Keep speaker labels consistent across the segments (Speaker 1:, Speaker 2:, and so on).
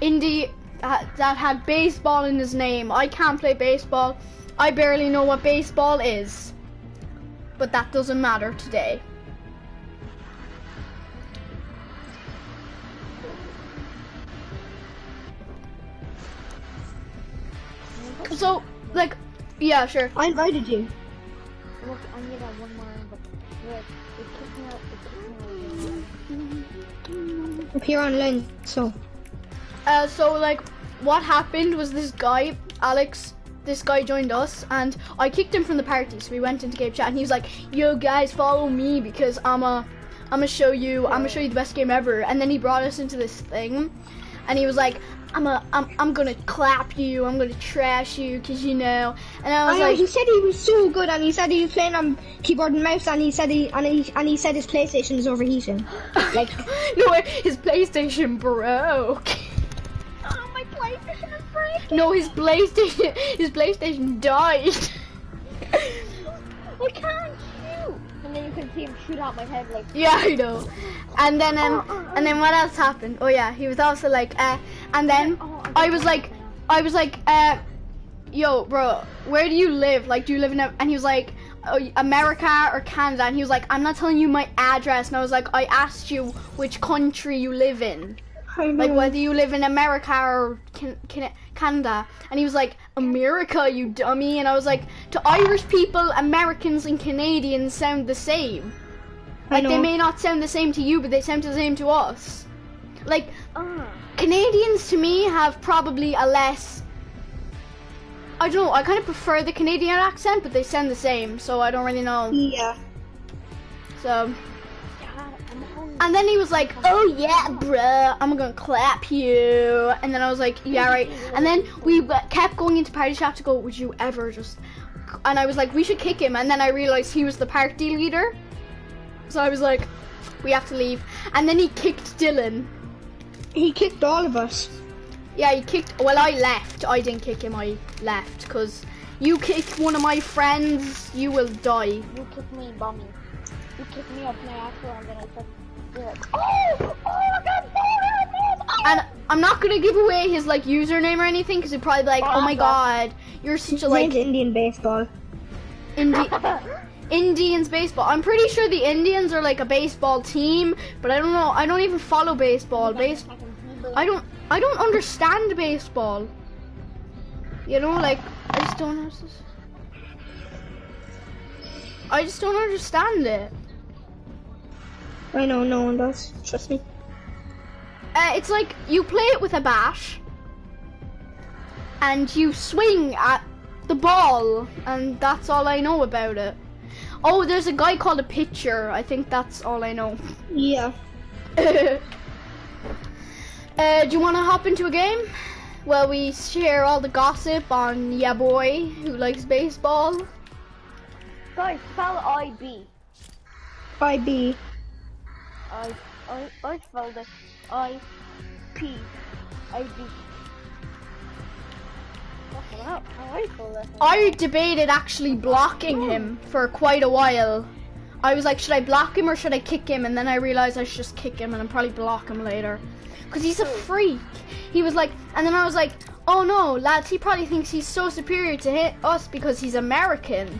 Speaker 1: Indy that had baseball in his name. I can't play baseball. I barely know what baseball is. But that doesn't matter today. So, like, yeah, sure.
Speaker 2: I invited you.
Speaker 3: Look, I need that one more, but look, it took me out.
Speaker 2: Up here online, so.
Speaker 1: So like, what happened was this guy, Alex, this guy joined us, and I kicked him from the party. So we went into game chat, and he was like, "Yo, guys, follow me because I'ma show you the best game ever." And then he brought us into this thing, and he was like, I'm gonna clap you, I'm gonna trash you, cause you know. And I was like,
Speaker 2: he said he was so good, and he said he was playing on keyboard and mouse, and he said his PlayStation is overheating. Like,
Speaker 1: no, his PlayStation broke.
Speaker 3: Oh, my PlayStation is breaking.
Speaker 1: No, his PlayStation died.
Speaker 3: I can't shoot. And then you can see him shoot out my head like.
Speaker 1: Yeah, I know. And then what else happened? Oh yeah, he was also like, and then I was like, yo, bro, where do you live? Like, do you live in and he was like, oh, America or Canada? And he was like, I'm not telling you my address. And I was like, I asked you which country you live in. Like, whether you live in America or Canada. And he was like, America, you dummy. And I was like, to Irish people, Americans and Canadians sound the same. Like, they may not sound the same to you, but they sound the same to us. Like, Canadians to me have probably a less, I don't know, I kind of prefer the Canadian accent, but they sound the same, so I don't really know.
Speaker 2: Yeah.
Speaker 1: So, and then he was like, oh yeah, bruh, I'm gonna clap you. And then I was like, yeah, right. And then we kept going into party chat to go, would you ever just, and I was like, we should kick him. And then I realized he was the party leader. So I was like, we have to leave. And then he kicked Dylan.
Speaker 2: He kicked all of us.
Speaker 1: Yeah, he kicked, well, I left. I didn't kick him, I left. Because you kicked one of my friends, you will die.
Speaker 3: You kicked me, Bummy. You kicked me up my asshole, and then I said, you're like, oh my god, oh.
Speaker 1: And I'm not going to give away his, like, username or anything, because he'd probably be like, oh my god, you're such a, like...
Speaker 2: Indian baseball.
Speaker 1: Indians baseball. I'm pretty sure the Indians are like a baseball team, but I don't know. I don't even follow baseball. I don't understand baseball. You know, like I just don't understand it.
Speaker 2: I know, no one does. Trust me.
Speaker 1: It's like you play it with a bat, and you swing at the ball, and that's all I know about it. Oh, there's a guy called a pitcher. I think that's all I know.
Speaker 2: Yeah.
Speaker 1: Do you want to hop into a game? Well, we share all the gossip on Ya Boy, who likes baseball.
Speaker 3: Guys, spell IB.
Speaker 2: IB.
Speaker 3: I spelled it IP. IB.
Speaker 1: I debated actually blocking him for quite a while. I was like, should I block him or should I kick him? And then I realized I should just kick him and I'll probably block him later. Because he's a freak. He was like, and then I was like, oh no, lads, he probably thinks he's so superior to us because he's American.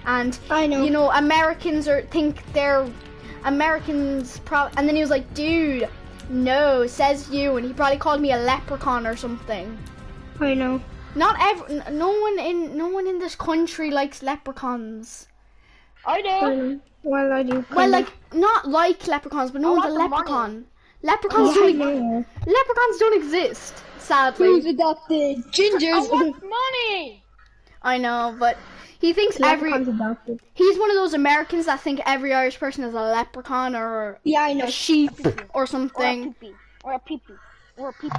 Speaker 1: And,
Speaker 2: I know.
Speaker 1: You know, Americans think they're Americans. And then he was like, dude, no, says you. And he probably called me a leprechaun or something.
Speaker 2: I know.
Speaker 1: No one in this country likes leprechauns.
Speaker 3: I do.
Speaker 2: Well, I do.
Speaker 1: Well, like not like leprechauns, but no one's a leprechaun. Leprechauns don't exist, sadly.
Speaker 2: Who's adopted? Gingers.
Speaker 3: I want money.
Speaker 1: I know, but he thinks
Speaker 2: adopted.
Speaker 1: He's one of those Americans that think every Irish person is a leprechaun or
Speaker 2: a
Speaker 1: sheep or something.
Speaker 3: Or a pee-pee. Or a pee-pee.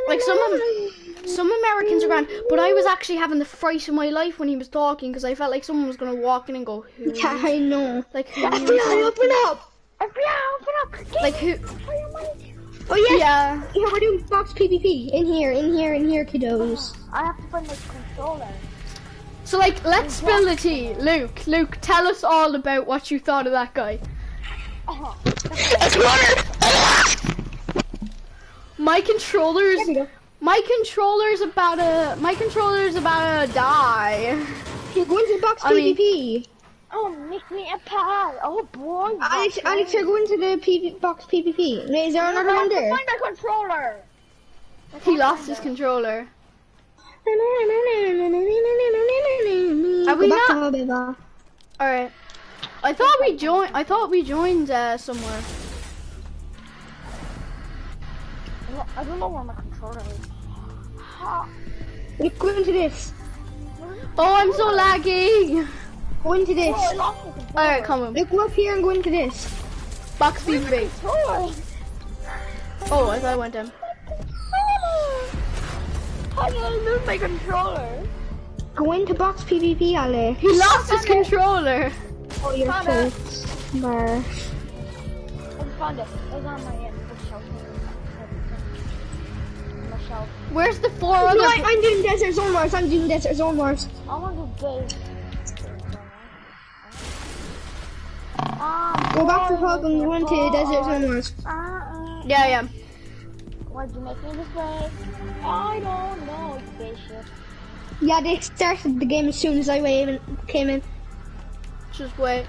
Speaker 1: Like some Americans are grand, but I was actually having the fright of my life when he was talking because I felt like someone was gonna walk in and go, who?
Speaker 2: Yeah, I know.
Speaker 1: Like who?
Speaker 2: FBI, open up!
Speaker 3: FBI, open up!
Speaker 1: Like who?
Speaker 2: Oh yes.
Speaker 1: Yeah.
Speaker 2: Yeah, we're doing box PvP. In here, kiddos.
Speaker 3: I have to find my controller.
Speaker 1: So like, let's spill the tea. Luke, tell us all about what you thought of that guy.
Speaker 2: It's water!
Speaker 1: My controller's about to die.
Speaker 2: You're going to the box PvP.
Speaker 3: Oh, make me a pal. Oh boy.
Speaker 2: Alex, you're going to the box PvP. Is there another one there?
Speaker 3: Find my controller.
Speaker 1: He lost his controller. Are we not? Alright. I thought we joined somewhere.
Speaker 3: I don't know where my controller is.
Speaker 2: Go into this.
Speaker 1: Oh, I'm so laggy.
Speaker 2: Go into this.
Speaker 1: Alright, come on.
Speaker 2: Look, go up here and go into this.
Speaker 1: Box PvP. Oh, I thought I went in.
Speaker 3: How did I lose my controller?
Speaker 2: Go into box PvP, Alex.
Speaker 1: He lost his controller.
Speaker 2: Oh, you're so smart.
Speaker 3: I found it. It was on my bookshelf.
Speaker 1: Where's the 4 other?
Speaker 2: No, I'm doing Desert Zone Wars. I'm doing Desert Zone Wars.
Speaker 3: I want to go.
Speaker 2: Go back to hub and go into Desert Zone Wars.
Speaker 1: Yeah.
Speaker 3: Why'd you make me this way? I don't know, spaceship.
Speaker 2: Yeah, they started the game as soon as I came in.
Speaker 1: Just wait.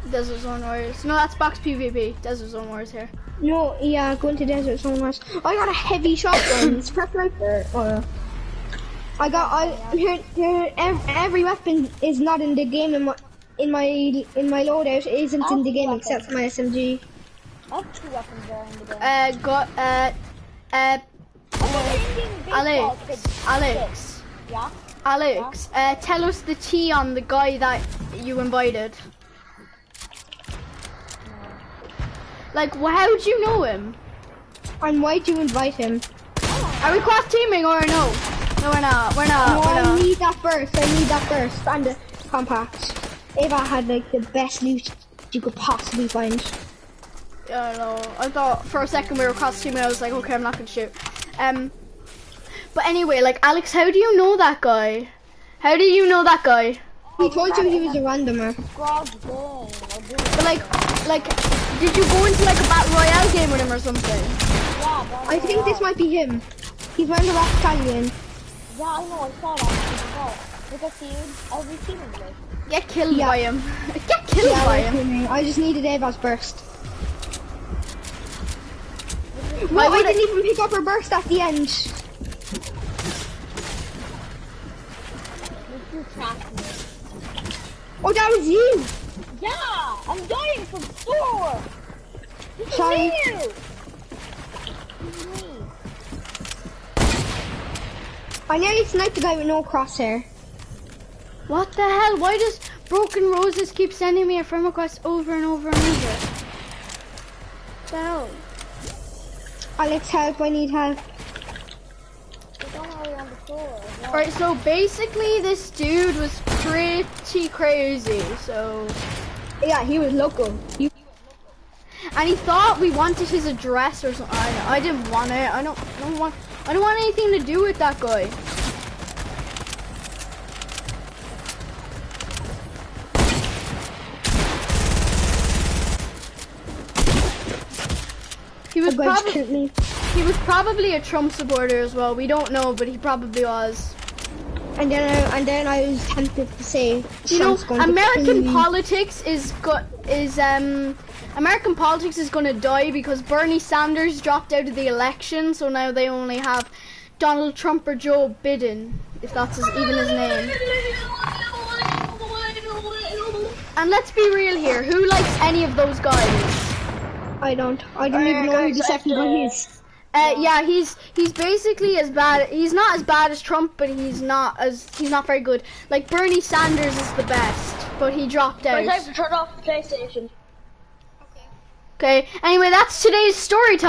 Speaker 1: Desert Zone Wars. No, that's box PvP. Desert Zone Wars here.
Speaker 2: No, yeah, go into Desert Zone Wars. I got a heavy shotgun. It's perfect right there. Every weapon is not in the game in my loadout. It isn't in the game except for my SMG.
Speaker 3: I have 2 weapons there in the game.
Speaker 1: Alex, tell us the tea on the guy that you invited. Like, how'd you know him?
Speaker 2: And why'd you invite him?
Speaker 1: Are we cross teaming or no? No, we're not.
Speaker 2: I need that burst. And the compact. Ava had like the best loot you could possibly find.
Speaker 1: I don't know. I thought for a second we were cross teaming. I was like, okay, I'm not gonna shoot. But anyway, like, Alex, how do you know that guy? How do you know that guy?
Speaker 2: He told you he was a randomer.
Speaker 1: But like, did you go into like a battle royale game with him or something?
Speaker 3: Yeah,
Speaker 2: I think this might be him. He's wearing the rock battalion.
Speaker 3: Yeah, I know, I saw that. Look at you, I'll be teaming with.
Speaker 1: Get killed by him. Get killed by him.
Speaker 2: I just needed Ava's burst.
Speaker 1: Why
Speaker 2: I didn't even pick up her burst at the end. Oh, that was you!
Speaker 3: Yeah! I'm dying from store!
Speaker 2: Sorry. I nearly sniped the guy with no crosshair.
Speaker 1: What the hell? Why does Broken Roses keep sending me a friend request over and over and over? What the hell?
Speaker 2: Alex, help, I need help.
Speaker 1: Alright, so basically this dude was pretty crazy, so...
Speaker 2: Yeah, he was local.
Speaker 1: And he thought we wanted his address or something. I didn't want it. I don't want anything to do with that guy. He was probably a Trump supporter as well. We don't know, but he probably was.
Speaker 2: And then I was tempted to say,
Speaker 1: you know, American politics is American politics is going to die because Bernie Sanders dropped out of the election, so now they only have Donald Trump or Joe Biden, if that's even his name. And let's be real here, who likes any of those guys?
Speaker 2: I don't even know who the second one is.
Speaker 1: Yeah, he's basically as bad. He's not as bad as Trump, but he's not very good. Like Bernie Sanders is the best, but he dropped out.
Speaker 3: I have to turn off the PlayStation.
Speaker 1: Okay. Anyway, that's today's story time.